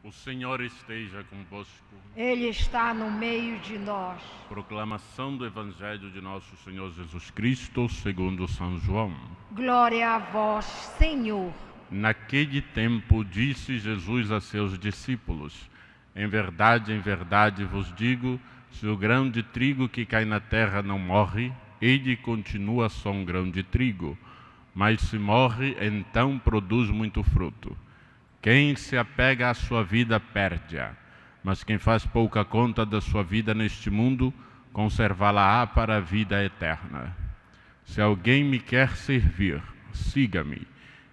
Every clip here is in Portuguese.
O Senhor esteja convosco. Ele está no meio de nós. Proclamação do Evangelho de nosso Senhor Jesus Cristo, segundo São João. Glória a vós, Senhor. Naquele tempo disse Jesus a seus discípulos: em verdade vos digo, se o grão de trigo que cai na terra não morre, ele continua só um grão de trigo. Mas se morre, então produz muito fruto. Quem se apega à sua vida perde-a, mas quem faz pouca conta da sua vida neste mundo, conservá-la-á para a vida eterna. Se alguém me quer servir, siga-me,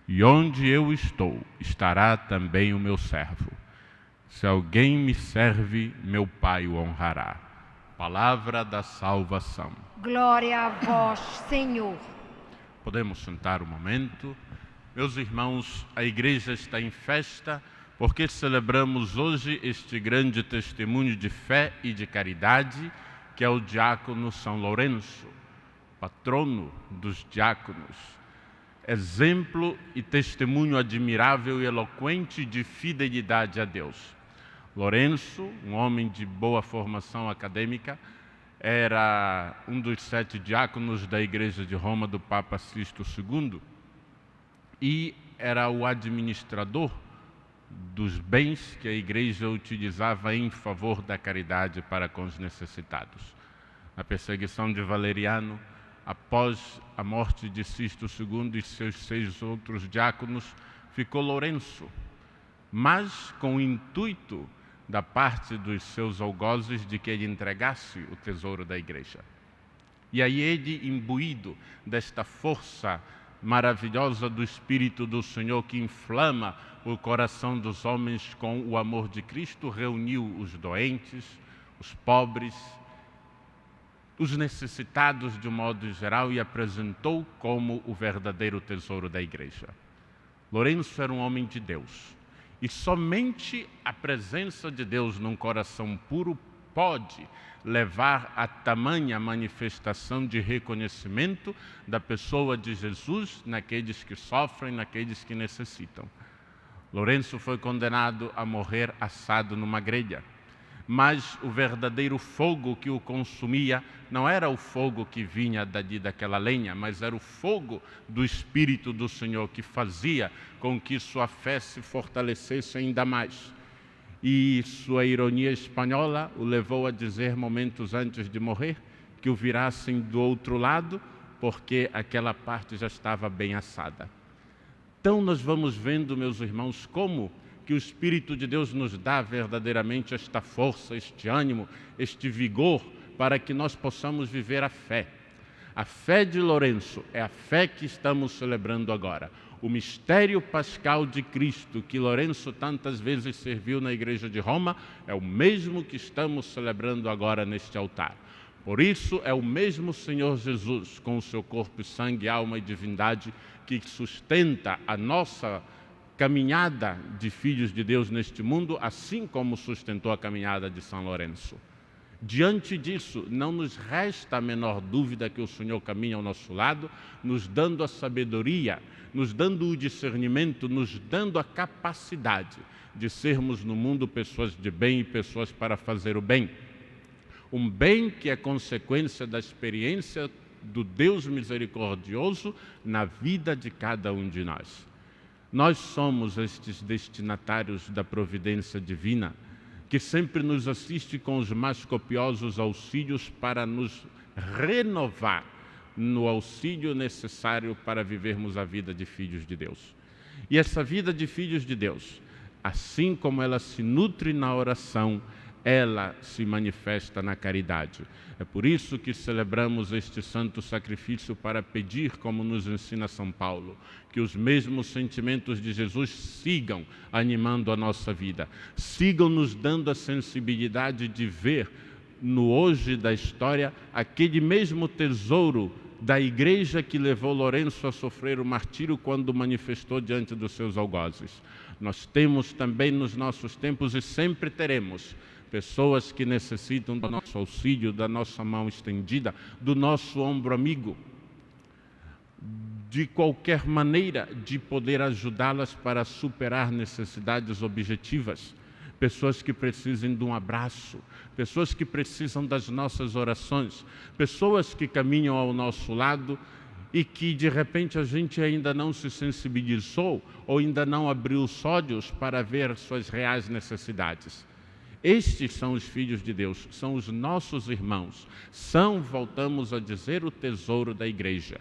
e onde eu estou, estará também o meu servo. Se alguém me serve, meu Pai o honrará. Palavra da salvação. Glória a vós, Senhor. Podemos sentar um momento. Meus irmãos, a igreja está em festa porque celebramos hoje este grande testemunho de fé e de caridade, que é o diácono São Lourenço, patrono dos diáconos. Exemplo e testemunho admirável e eloquente de fidelidade a Deus. Lourenço, um homem de boa formação acadêmica, era um dos 7 diáconos da Igreja de Roma do Papa Sisto II e era o administrador dos bens que a Igreja utilizava em favor da caridade para com os necessitados. Na perseguição de Valeriano, após a morte de Sisto II e seus 6 outros diáconos, ficou Lourenço, mas com o intuito da parte dos seus algozes de que ele entregasse o tesouro da Igreja. E aí ele, imbuído desta força maravilhosa do Espírito do Senhor que inflama o coração dos homens com o amor de Cristo, reuniu os doentes, os pobres, os necessitados de um modo geral e apresentou como o verdadeiro tesouro da Igreja. Lourenço era um homem de Deus e somente a presença de Deus num coração puro pode levar a tamanha manifestação de reconhecimento da pessoa de Jesus naqueles que sofrem, naqueles que necessitam. Lourenço foi condenado a morrer assado numa grelha, mas o verdadeiro fogo que o consumia não era o fogo que vinha daquela lenha, mas era o fogo do Espírito do Senhor que fazia com que sua fé se fortalecesse ainda mais. E sua ironia espanhola o levou a dizer momentos antes de morrer que o virassem do outro lado porque aquela parte já estava bem assada. Então nós vamos vendo, meus irmãos, como que o Espírito de Deus nos dá verdadeiramente esta força, este ânimo, este vigor para que nós possamos viver a fé. A fé de Lourenço é a fé que estamos celebrando agora. O mistério pascal de Cristo, que Lourenço tantas vezes serviu na Igreja de Roma, é o mesmo que estamos celebrando agora neste altar. Por isso, é o mesmo Senhor Jesus, com o seu corpo, sangue, alma e divindade, que sustenta a nossa caminhada de filhos de Deus neste mundo, assim como sustentou a caminhada de São Lourenço. Diante disso, não nos resta a menor dúvida que o Senhor caminha ao nosso lado, nos dando a sabedoria, nos dando o discernimento, nos dando a capacidade de sermos no mundo pessoas de bem e pessoas para fazer o bem. Um bem que é consequência da experiência do Deus misericordioso na vida de cada um de nós. Nós somos estes destinatários da providência divina, que sempre nos assiste com os mais copiosos auxílios para nos renovar no auxílio necessário para vivermos a vida de filhos de Deus. E essa vida de filhos de Deus, assim como ela se nutre na oração, ela se manifesta na caridade. É por isso que celebramos este santo sacrifício para pedir, como nos ensina São Paulo, que os mesmos sentimentos de Jesus sigam animando a nossa vida, sigam nos dando a sensibilidade de ver no hoje da história aquele mesmo tesouro da Igreja que levou Lourenço a sofrer o martírio quando manifestou diante dos seus algozes. Nós temos também nos nossos tempos e sempre teremos pessoas que necessitam do nosso auxílio, da nossa mão estendida, do nosso ombro amigo, de qualquer maneira de poder ajudá-las para superar necessidades objetivas. pessoas que precisem de um abraço, pessoas que precisam das nossas orações, pessoas que caminham ao nosso lado e que de repente a gente ainda não se sensibilizou ou ainda não abriu os olhos para ver suas reais necessidades. Estes são os filhos de Deus, são os nossos irmãos, são, voltamos a dizer, o tesouro da igreja.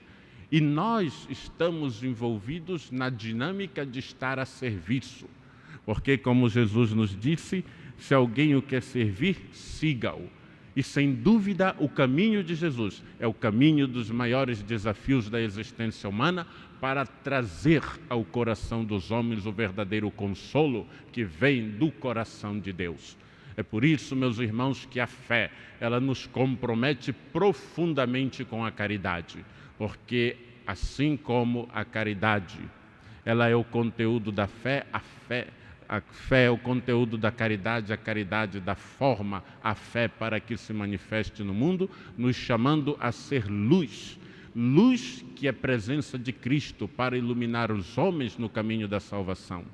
E nós estamos envolvidos na dinâmica de estar a serviço, porque, como Jesus nos disse, se alguém o quer servir, siga-o. E, sem dúvida, o caminho de Jesus é o caminho dos maiores desafios da existência humana para trazer ao coração dos homens o verdadeiro consolo que vem do coração de Deus. É por isso, meus irmãos, que a fé, ela nos compromete profundamente com a caridade, porque assim como a caridade, ela é o conteúdo da fé, a fé é o conteúdo da caridade, a caridade dá forma à fé para que se manifeste no mundo, nos chamando a ser luz. Luz que é presença de Cristo para iluminar os homens no caminho da salvação.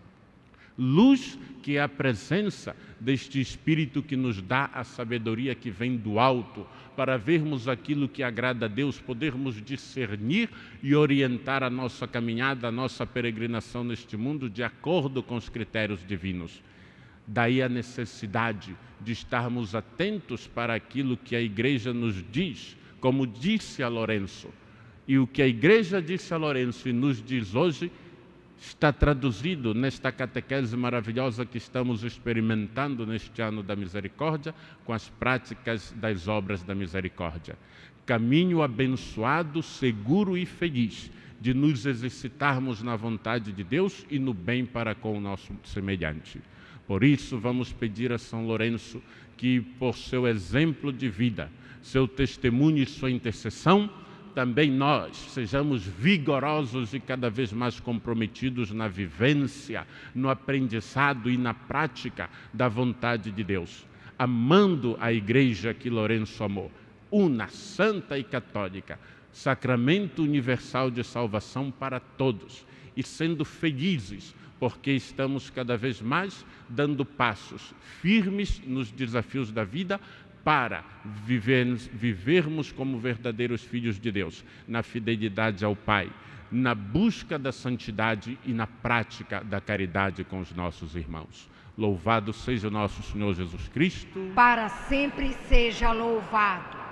Luz que é a presença deste Espírito que nos dá a sabedoria que vem do alto, para vermos aquilo que agrada a Deus, podermos discernir e orientar a nossa caminhada, a nossa peregrinação neste mundo de acordo com os critérios divinos. Daí a necessidade de estarmos atentos para aquilo que a Igreja nos diz, como disse a Lourenço. E o que a Igreja disse a Lourenço e nos diz hoje está traduzido nesta catequese maravilhosa que estamos experimentando neste ano da misericórdia, com as práticas das obras da misericórdia. Caminho abençoado, seguro e feliz de nos exercitarmos na vontade de Deus e no bem para com o nosso semelhante. Por isso, vamos pedir a São Lourenço que, por seu exemplo de vida, seu testemunho e sua intercessão, também nós sejamos vigorosos e cada vez mais comprometidos na vivência, no aprendizado e na prática da vontade de Deus, amando a Igreja que Lourenço amou, una, santa e católica, sacramento universal de salvação para todos, e sendo felizes, porque estamos cada vez mais dando passos firmes nos desafios da vida, para vivermos como verdadeiros filhos de Deus, na fidelidade ao Pai, na busca da santidade e na prática da caridade com os nossos irmãos. Louvado seja o nosso Senhor Jesus Cristo. Para sempre seja louvado.